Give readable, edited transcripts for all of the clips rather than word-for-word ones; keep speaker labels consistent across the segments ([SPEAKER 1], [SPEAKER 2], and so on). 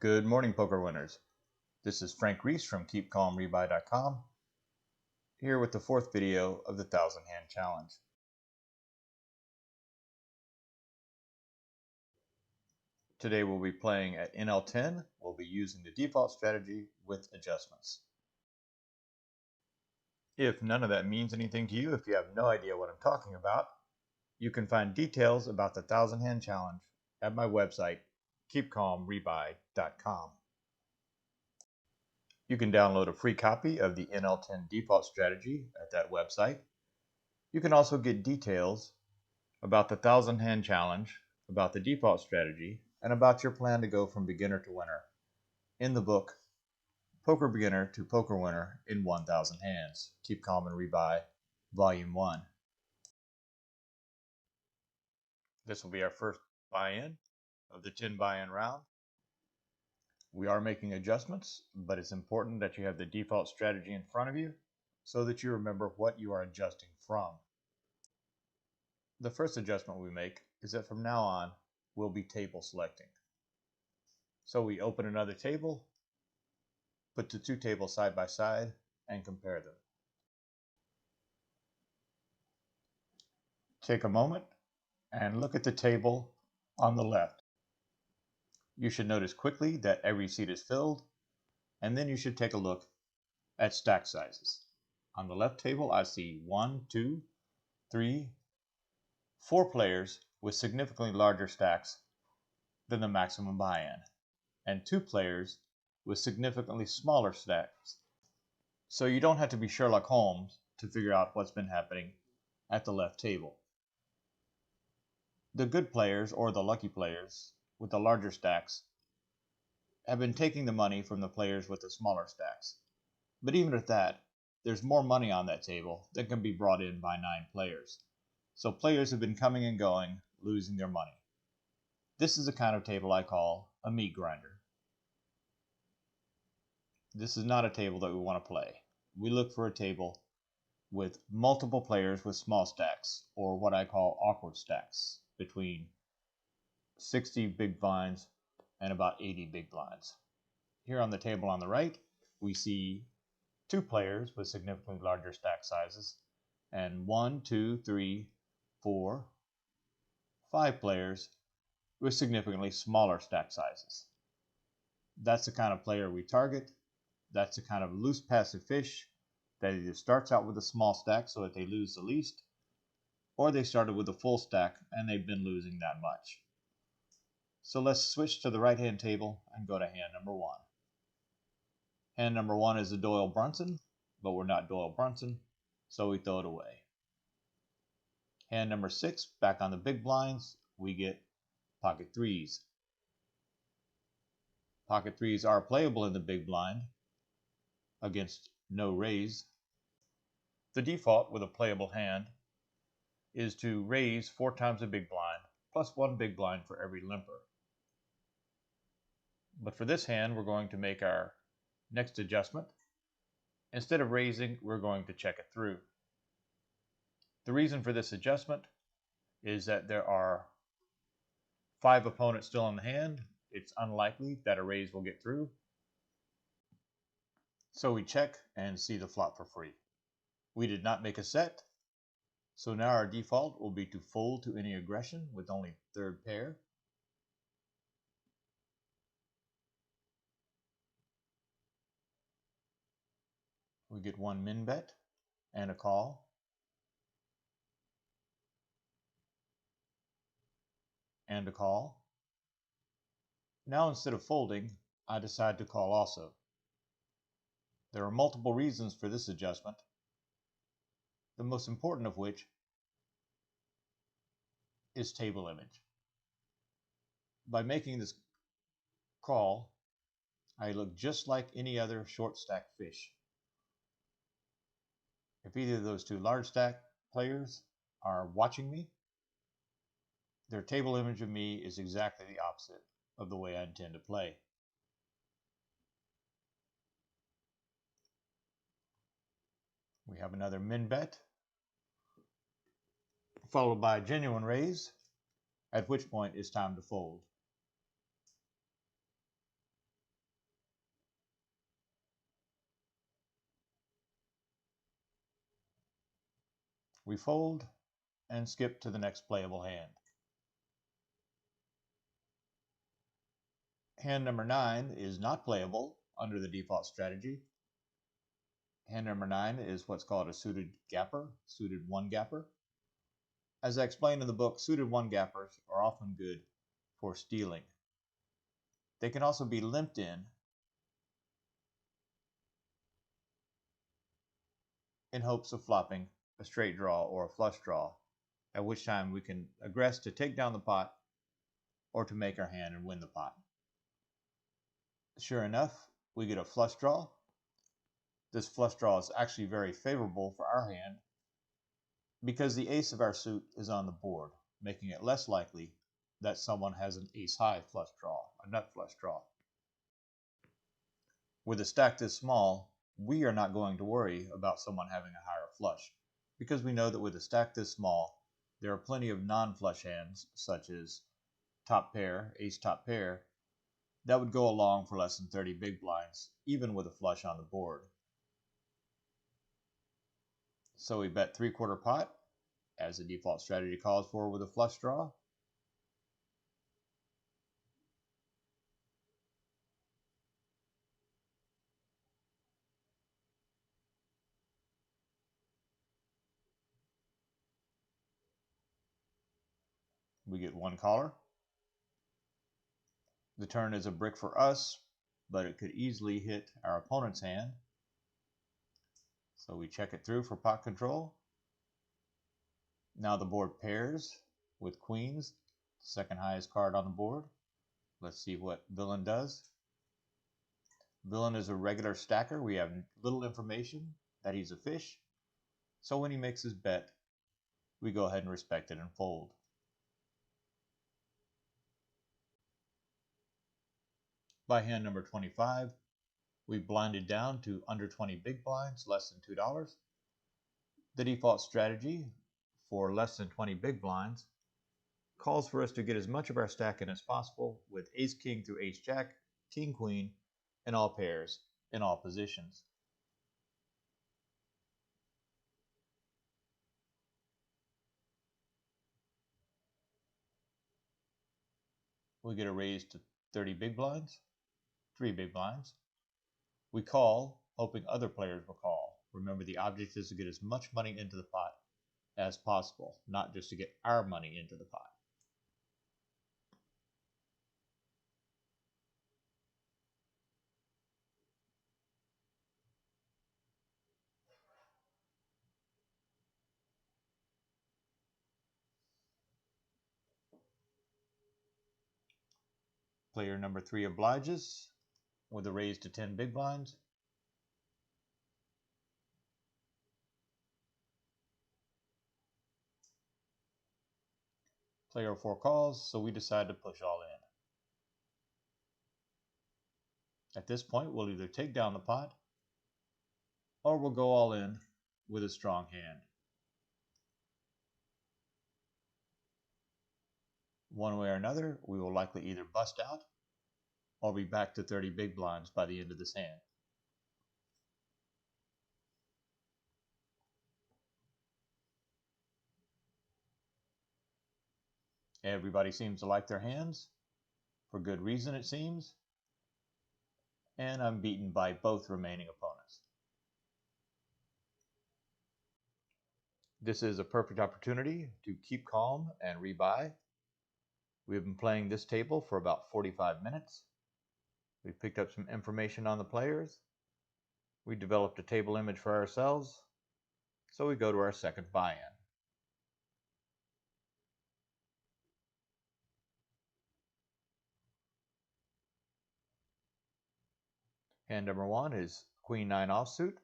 [SPEAKER 1] Good morning, poker winners. This is Frank Reese from keepcalmrebuy.com, here with the fourth video of the 1,000 Hand Challenge. Today we'll be playing at NL10. We'll be using the default strategy with adjustments. If none of that means anything to you, if you have no idea what I'm talking about, you can find details about the 1,000 Hand Challenge at my website, keepcalmrebuy.com. You can download a free copy of the NL10 default strategy at that website. You can also get details about the 1,000 Hand Challenge, about the default strategy, and about your plan to go from beginner to winner in the book Poker Beginner to Poker Winner in 1,000 Hands, Keep Calm and Rebuy, Volume 1. This will be our first buy-in of the 10 buy-in round. We are making adjustments, but it's important that you have the default strategy in front of you so that you remember what you are adjusting from. The first adjustment we make is that from now on, we'll be table selecting. So we open another table, put the two tables side by side, and compare them. Take a moment and look at the table on the left. You should notice quickly that every seat is filled, and then you should take a look at stack sizes. On the left table, I see 1, 2, 3, 4 players with significantly larger stacks than the maximum buy-in, and 2 players with significantly smaller stacks. So you don't have to be Sherlock Holmes to figure out what's been happening at the left table. The good players, or the lucky players, with the larger stacks have been taking the money from the players with the smaller stacks. But even at that, there's more money on that table that can be brought in by 9 players. So players have been coming and going, losing their money. This is the kind of table I call a meat grinder. This is not a table that we want to play. We look for a table with multiple players with small stacks, or what I call awkward stacks, between 60 big blinds and about 80 big blinds. Here on the table on the right, we see 2 players with significantly larger stack sizes, and 1, 2, 3, 4, 5 players with significantly smaller stack sizes. That's the kind of player we target. That's the kind of loose passive fish that either starts out with a small stack so that they lose the least, or they started with a full stack and they've been losing that much. So let's switch to the right hand table and go to hand number 1. Hand number 1 is a Doyle Brunson, but we're not Doyle Brunson, so we throw it away. Hand number 6, back on the big blinds, we get pocket 3s. Pocket 3s are playable in the big blind against no raise. The default with a playable hand is to raise 4 times the big blind, plus 1 big blind for every limper. But for this hand, we're going to make our next adjustment. Instead of raising, we're going to check it through. The reason for this adjustment is that there are 5 opponents still in the hand. It's unlikely that a raise will get through. So we check and see the flop for free. We did not make a set, so now our default will be to fold to any aggression with only third pair. We get 1 min bet and a call. And a call. Now instead of folding, I decide to call also. There are multiple reasons for this adjustment, the most important of which is table image. By making this call, I look just like any other short stack fish. If either of those 2 large stack players are watching me, their table image of me is exactly the opposite of the way I intend to play. We have another min bet, followed by a genuine raise, at which point it's time to fold. We fold and skip to the next playable hand. Hand number 9 is not playable under the default strategy. Hand number 9 is what's called a suited gapper, suited one gapper. As I explained in the book, suited one gappers are often good for stealing. They can also be limped in hopes of flopping a straight draw or a flush draw, at which time we can aggress to take down the pot or to make our hand and win the pot. Sure enough, we get a flush draw. This flush draw is actually very favorable for our hand because the ace of our suit is on the board, making it less likely that someone has an ace-high flush draw, a nut flush draw. With a stack this small, we are not going to worry about someone having a higher flush, because we know that with a stack this small, there are plenty of non-flush hands, such as top pair, ace top pair, that would go along for less than 30 big blinds, even with a flush on the board. So we bet 3/4 pot, as the default strategy calls for with a flush draw. We get one caller. The turn is a brick for us, but it could easily hit our opponent's hand. So we check it through for pot control. Now the board pairs with queens, second highest card on the board. Let's see what villain does. Villain is a regular stacker. We have little information that he's a fish. So when he makes his bet, we go ahead and respect it and fold. By hand number 25, we blinded down to under 20 big blinds, less than $2. The default strategy for less than 20 big blinds calls for us to get as much of our stack in as possible with ace king through ace jack, king queen, in all pairs, in all positions. We get a raise to 30 big blinds, 3 big blinds. We call, hoping other players will call. Remember, the object is to get as much money into the pot as possible, not just to get our money into the pot. Player number 3 obliges with a raise to 10 big blinds. Player 4 calls, so we decide to push all in. At this point, we'll either take down the pot or we'll go all in with a strong hand. One way or another, we will likely either bust out or be back to 30 big blinds by the end of this hand. Everybody seems to like their hands, for good reason it seems, and I'm beaten by both remaining opponents. This is a perfect opportunity to keep calm and rebuy. We have been playing this table for about 45 minutes. We picked up some information on the players. We developed a table image for ourselves, so we go to our second buy-in. Hand number 1 is Queen 9 offsuit.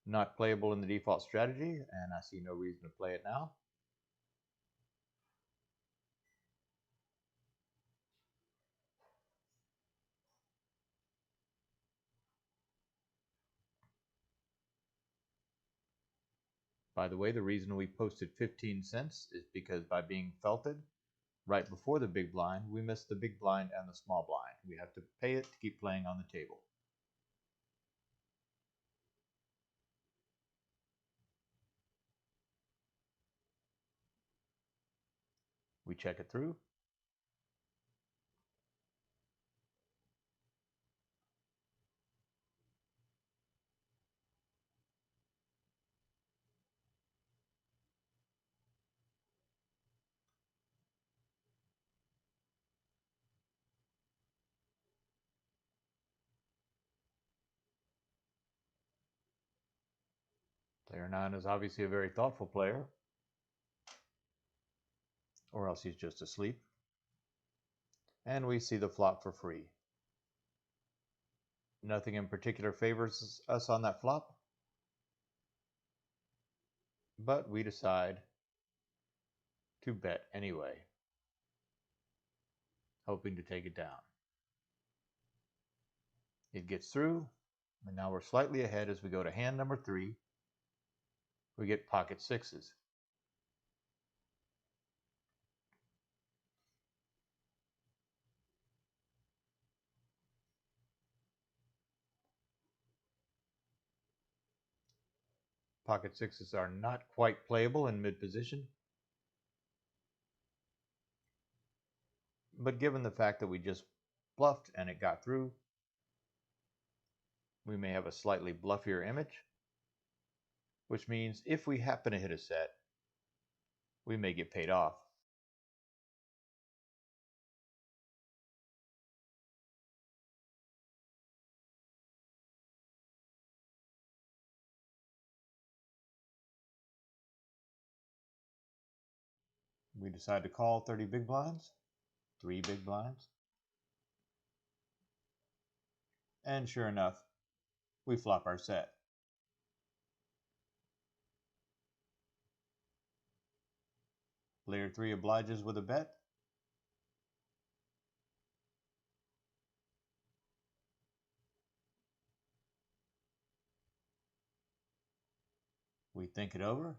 [SPEAKER 1] Not playable in the default strategy, and I see no reason to play it now. By the way, the reason we posted 15 cents is because by being felted right before the big blind, we missed the big blind and the small blind. We have to pay it to keep playing on the table. We check it through. Player 9 is obviously a very thoughtful player, or else he's just asleep. And we see the flop for free. Nothing in particular favors us on that flop, but we decide to bet anyway, hoping to take it down. It gets through, and now we're slightly ahead as we go to hand number 3. We get pocket sixes. Pocket sixes are not quite playable in mid-position, but given the fact that we just bluffed and it got through, we may have a slightly bluffier image, which means if we happen to hit a set, we may get paid off. We decide to call 30 big blinds, 3 big blinds, and sure enough, we flop our set. Player 3 obliges with a bet. We think it over.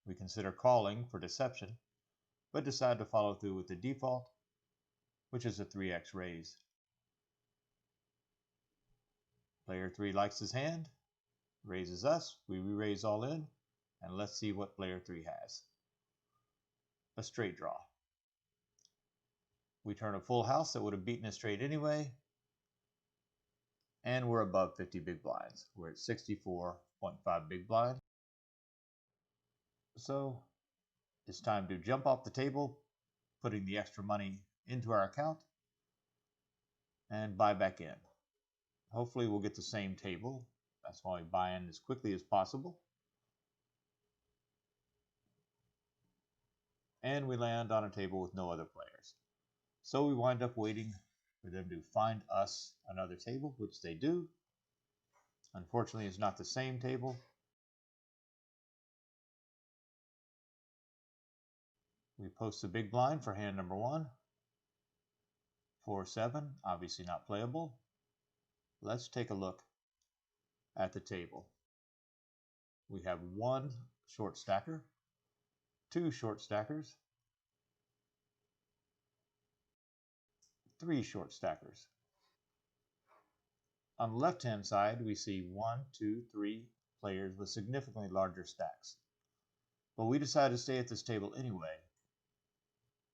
[SPEAKER 1] We consider calling for deception, but decide to follow through with the default, which is a 3x raise. Player 3 likes his hand, raises us, we re-raise all in, and let's see what player 3 has. A straight draw. We turn a full house that would have beaten a straight anyway, and we're above 50 big blinds. We're at 64.5 big blinds. So it's time to jump off the table, putting the extra money into our account, and buy back in. Hopefully we'll get the same table. That's why we buy in as quickly as possible. And we land on a table with no other players. So we wind up waiting for them to find us another table, which they do. Unfortunately, it's not the same table. We post a big blind for hand number 1. 4-7, obviously not playable. Let's take a look at the table. We have 1 short stacker, 2 short stackers, 3 short stackers. On the left-hand side, we see 1, 2, 3 players with significantly larger stacks. But we decided to stay at this table anyway,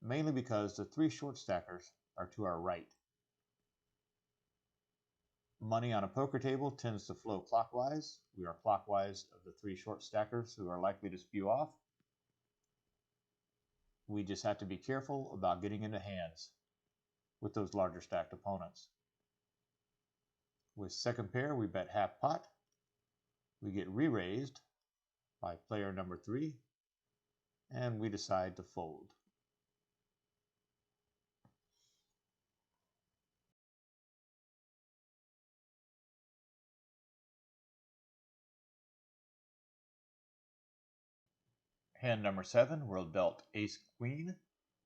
[SPEAKER 1] mainly because the 3 short stackers are to our right. Money on a poker table tends to flow clockwise. We are clockwise of the 3 short stackers who are likely to spew off. We just have to be careful about getting into hands with those larger stacked opponents. With second pair, we bet half pot. We get re-raised by player number 3, and we decide to fold. Hand number 7, we're dealt ace queen,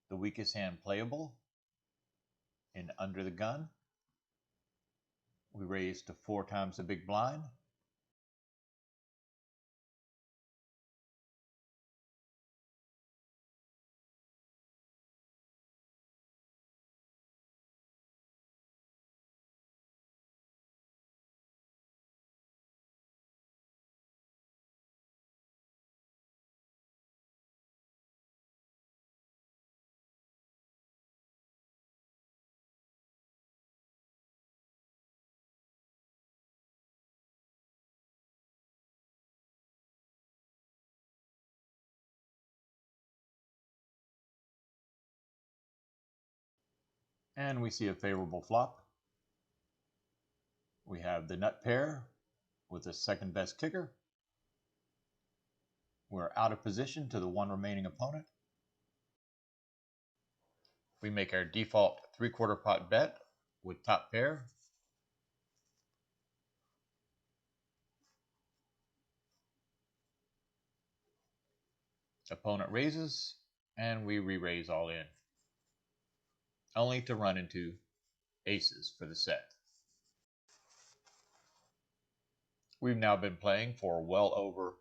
[SPEAKER 1] the weakest hand playable, in under the gun. We raise to 4 times the big blind. And we see a favorable flop. We have the nut pair with the second best kicker. We're out of position to the one remaining opponent. We make our default 3/4 pot bet with top pair. Opponent raises, and we re-raise all in, only to run into aces for the set. We've now been playing for well over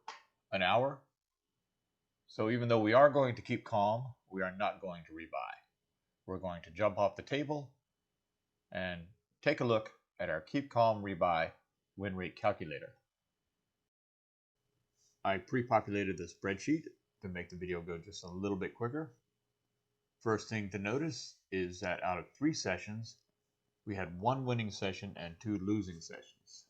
[SPEAKER 1] an hour, so even though we are going to keep calm, we are not going to rebuy. We're going to jump off the table and take a look at our keep calm rebuy win rate calculator. I pre-populated the spreadsheet to make the video go just a little bit quicker. First thing to notice is that out of 3 sessions, we had 1 winning session and 2 losing sessions.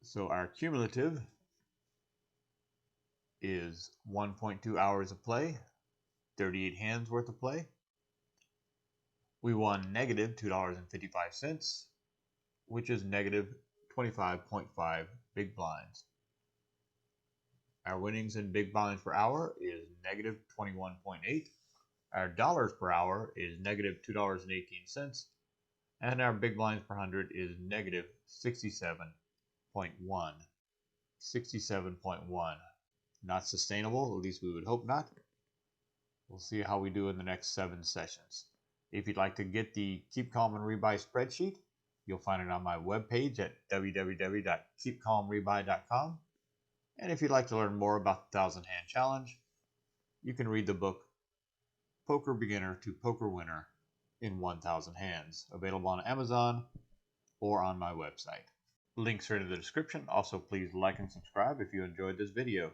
[SPEAKER 1] So our cumulative is 1.2 hours of play, 38 hands worth of play. We won negative $2.55, which is negative 25.5 big blinds. Our winnings in big blinds per hour is negative 21.8. Our dollars per hour is negative $2.18. And our big blinds per 100 is negative 67.1. 67.1. Not sustainable, at least we would hope not. We'll see how we do in the next 7 sessions. If you'd like to get the Keep Calm and Rebuy spreadsheet, you'll find it on my webpage at www.keepcalmrebuy.com. And if you'd like to learn more about the 1,000 Hand Challenge, you can read the book Poker Beginner to Poker Winner in 1,000 Hands, available on Amazon or on my website. Links are in the description. Also, please like and subscribe if you enjoyed this video.